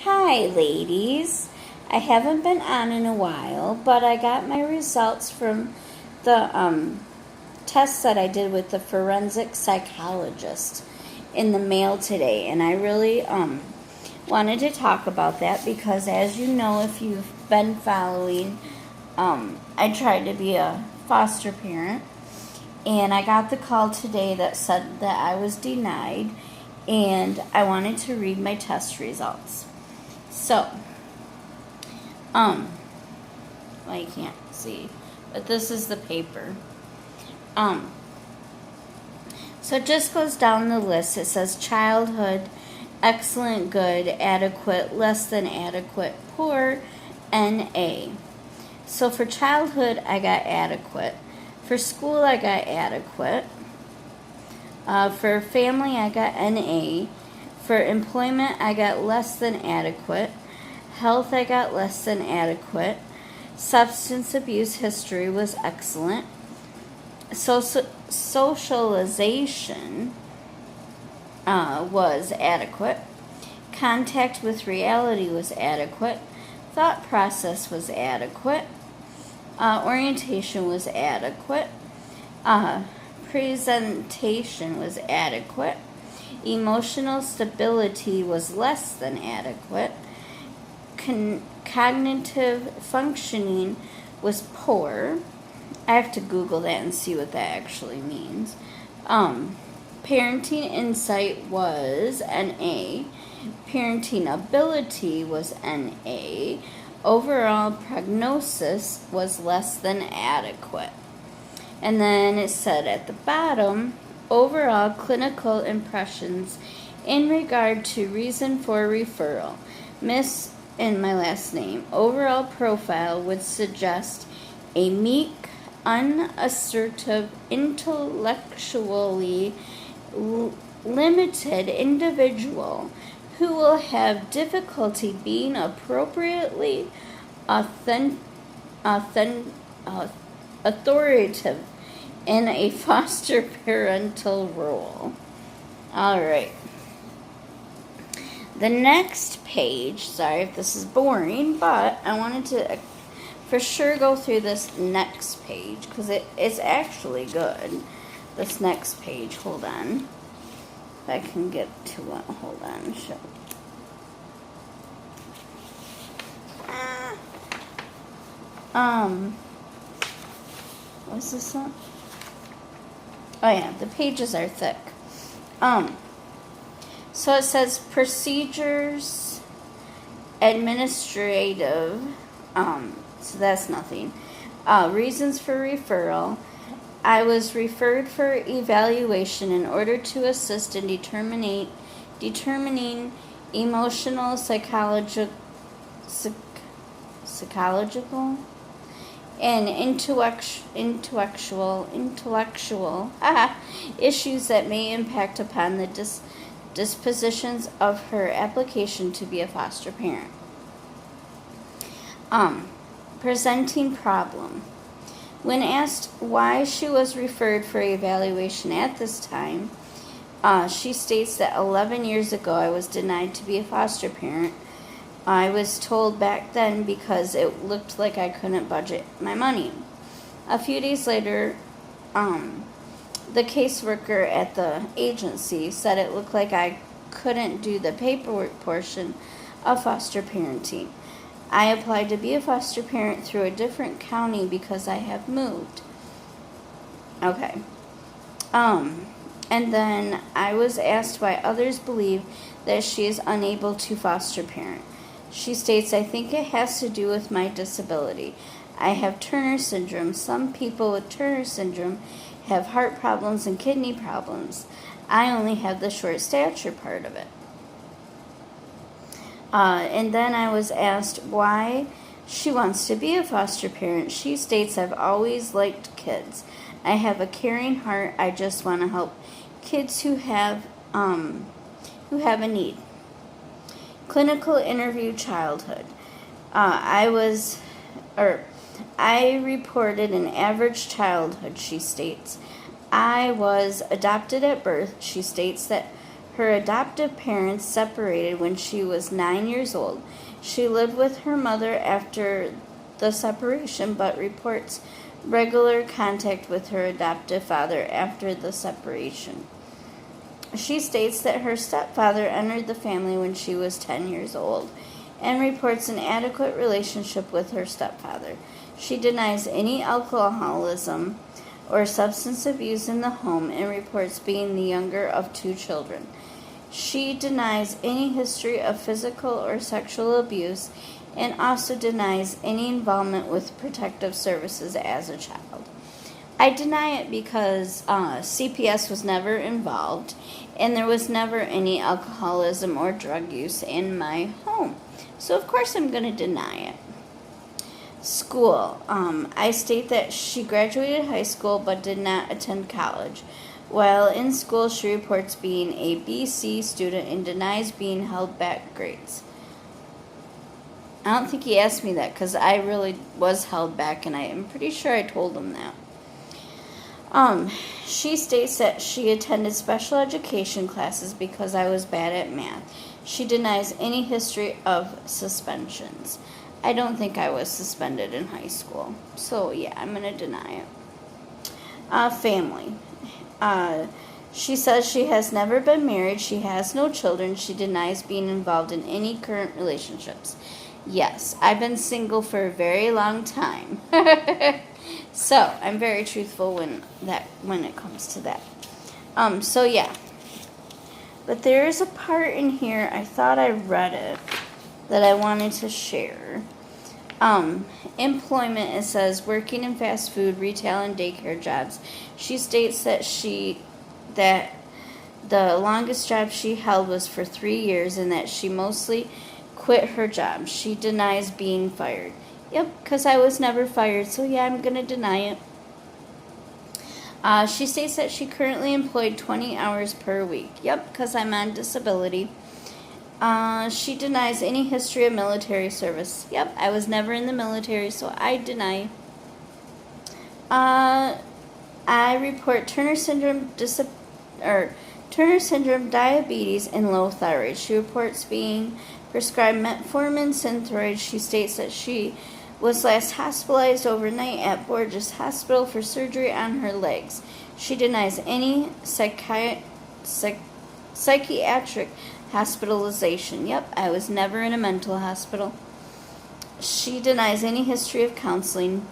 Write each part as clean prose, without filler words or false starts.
Hi, ladies. I haven't been on in a while, but I got my results from the tests that I did with the forensic psychologist in the mail today, and I really wanted to talk about that because, as you know, if you've been following, I tried to be a foster parent, and I got the call today that said that I was denied, and I wanted to read my test results. So, well, you can't see, but this is the paper. So it just goes down the list. It says childhood, excellent, good, adequate, less than adequate, poor, NA. So for childhood, I got adequate. For school, I got adequate. For family, I got NA. For employment, I got less than adequate. Health, I got less than adequate. Substance abuse history was excellent. Socialization was adequate. Contact with reality was adequate. Thought process was adequate. Orientation was adequate. Presentation was adequate. Emotional stability was less than adequate. Cognitive functioning was poor. I have to Google that and see what that actually means. Parenting insight was NA. Parenting ability was NA. Overall prognosis was less than adequate. And then it said at the bottom, overall clinical impressions in regard to reason for referral. Miss and my last name. Overall profile would suggest a meek, unassertive, intellectually limited individual who will have difficulty being appropriately authoritative in a foster parental role. All right. The next page, sorry if this is boring, but I wanted to for sure go through this next page because it's actually good. This next page, hold on. If I can get to it, hold on. Show. What's this one? Oh yeah, the pages are thick. So it says procedures, administrative, so that's nothing. Reasons for referral. I was referred for evaluation in order to assist in determining emotional, psychological, and intellectual issues that may impact upon the dispositions of her application to be a foster parent. Presenting problem. When asked why she was referred for evaluation at this time, she states that 11 years ago I was denied to be a foster parent. I was told back then because it looked like I couldn't budget my money. A few days later, the caseworker at the agency said it looked like I couldn't do the paperwork portion of foster parenting. I applied to be a foster parent through a different county because I have moved. Okay. And then I was asked why others believe that she is unable to foster parent. She states, I think it has to do with my disability. I have Turner syndrome. Some people with Turner syndrome have heart problems and kidney problems. I only have the short stature part of it. And then I was asked why she wants to be a foster parent. She states, I've always liked kids. I have a caring heart. I just want to help kids who have a need. Clinical interview childhood. I reported an average childhood, she states. I was adopted at birth. She states that Her adoptive parents separated when she was 9 years old. She lived with her mother after the separation, but reports regular contact with her adoptive father after the separation. She states that her stepfather entered the family when she was 10 years old and reports an adequate relationship with her stepfather. She denies any alcoholism or substance abuse in the home and reports being the younger of 2 children. She denies any history of physical or sexual abuse and also denies any involvement with protective services as a child. I deny it because CPS was never involved and there was never any alcoholism or drug use in my home. So of course I'm going to deny it. School. I state that she graduated high school but did not attend college. While in school, she reports being a BC student and denies being held back grades. I don't think he asked me that because I really was held back, and I am pretty sure I told him that. She states that she attended special education classes because I was bad at math. She denies any history of suspensions. I don't think I was suspended in high school. So, yeah, I'm going to deny it. Family. She says she has never been married. She has no children. She denies being involved in any current relationships. Yes, I've been single for a very long time. So, I'm very truthful when it comes to that. So yeah. But there is a part in here, I thought I read it, that I wanted to share. Employment, it says working in fast food, retail, and daycare jobs. She states that the longest job she held was for 3 years and that she mostly quit her job. She denies being fired. Yep, because I was never fired, so yeah, I'm going to deny it. She states that she currently employed 20 hours per week. Yep, because I'm on disability. She denies any history of military service. Yep, I was never in the military, so I deny. I report Turner syndrome, diabetes, and low thyroid. She reports being prescribed metformin, Synthroid. She states that she was last hospitalized overnight at Borges Hospital for surgery on her legs. She denies any psychiatric hospitalization. Yep, I was never in a mental hospital. She denies any history of counseling.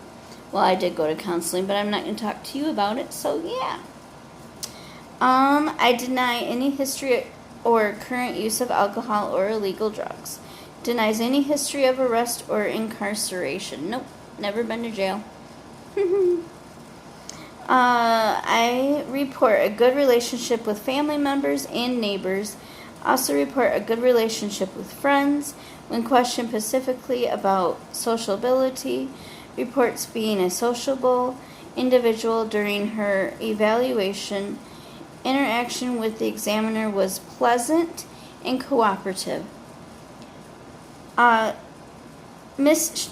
Well, I did go to counseling, but I'm not going to talk to you about it, so yeah. I deny any history or current use of alcohol or illegal drugs. Denies any history of arrest or incarceration. Nope, never been to jail. I report a good relationship with family members and neighbors. Also report a good relationship with friends. When questioned specifically about social ability, reports being a sociable individual during her evaluation. Interaction with the examiner was pleasant and cooperative. Miss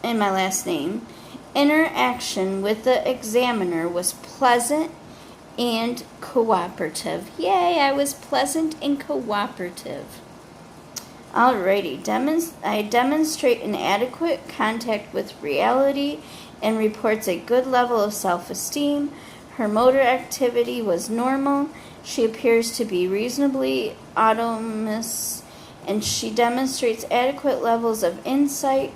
and my last name. Interaction with the examiner was pleasant and cooperative. Yay, I was pleasant and cooperative. Alrighty, I demonstrate an adequate contact with reality and reports a good level of self-esteem. Her motor activity was normal. She appears to be reasonably autonomous, and she demonstrates adequate levels of insight.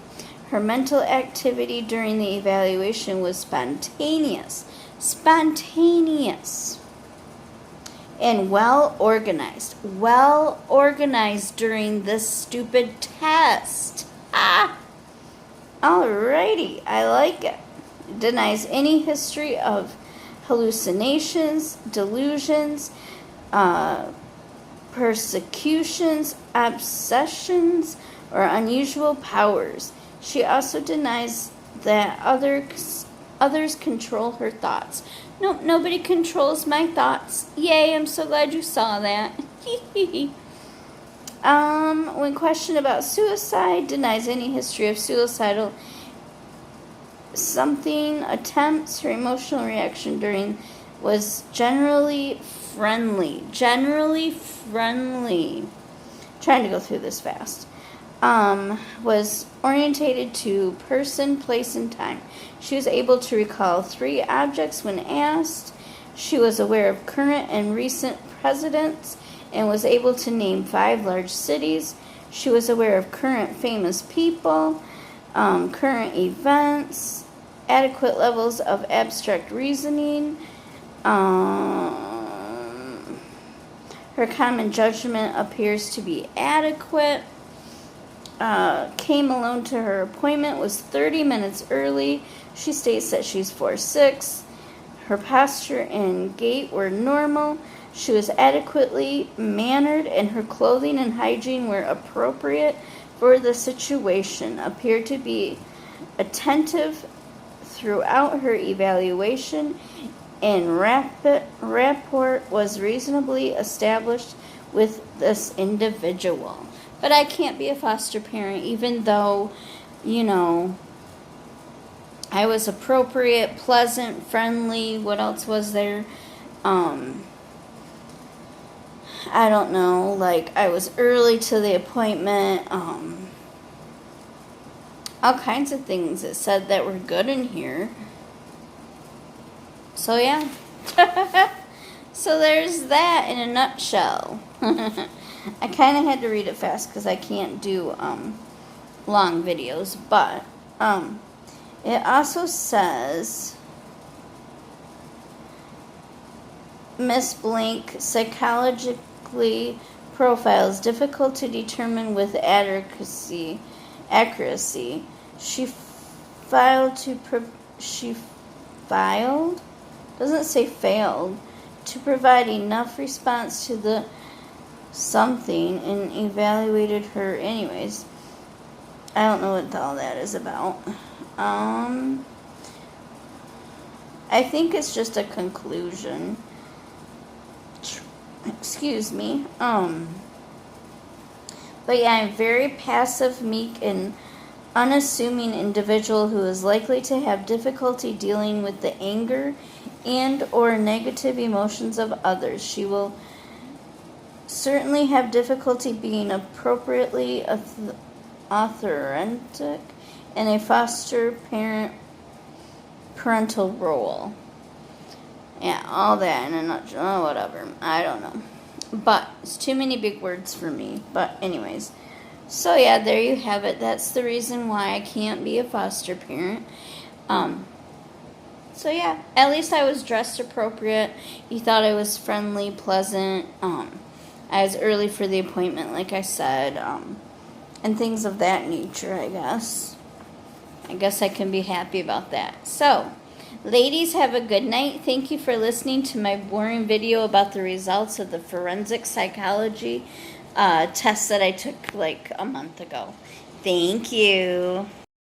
Her mental activity during the evaluation was spontaneous, and well organized during this stupid test. Alrighty, I like it. Denies any history of hallucinations, delusions, persecutions, obsessions, or unusual powers. She also denies that others control her thoughts. Nope, nobody controls my thoughts. Yay, I'm so glad you saw that. When questioned about suicide, denies any history of suicidal attempts. Her emotional reaction during was generally friendly. Generally friendly. Trying to go through this fast. Was orientated to person, place, and time. She was able to recall 3 objects when asked. She was aware of current and recent presidents and was able to name 5 large cities. She was aware of current famous people, current events, adequate levels of abstract reasoning. Her common judgment appears to be adequate. Came alone to her appointment, was 30 minutes early. She states that she's 4'6". Her posture and gait were normal. She was adequately mannered, and her clothing and hygiene were appropriate for the situation. Appeared to be attentive throughout her evaluation, and rapport was reasonably established with this individual. But I can't be a foster parent, even though, I was appropriate, pleasant, friendly. What else was there? I don't know. Like, I was early to the appointment. All kinds of things it said that were good in here. So, yeah. So, there's that in a nutshell. I kind of had to read it fast because I can't do long videos. But it also says, Miss Blank psychologically profiles difficult to determine with accuracy. She filed, doesn't say failed, to provide enough response to the something and evaluated her anyways. I don't know what all that is about. I think it's just a conclusion. Excuse me. But yeah, I'm very passive, meek, and unassuming individual who is likely to have difficulty dealing with the anger and or negative emotions of others. She will certainly have difficulty being appropriately authentic in a foster parental role. Yeah, all that in a nutshell. Whatever. I don't know. But it's too many big words for me. But anyways. So yeah, there you have it. That's the reason why I can't be a foster parent. So yeah, at least I was dressed appropriate. He thought I was friendly, pleasant. I was early for the appointment, like I said. And things of that nature, I guess. I guess I can be happy about that. So, ladies, have a good night. Thank you for listening to my boring video about the results of the forensic psychology test that I took like a month ago. Thank you.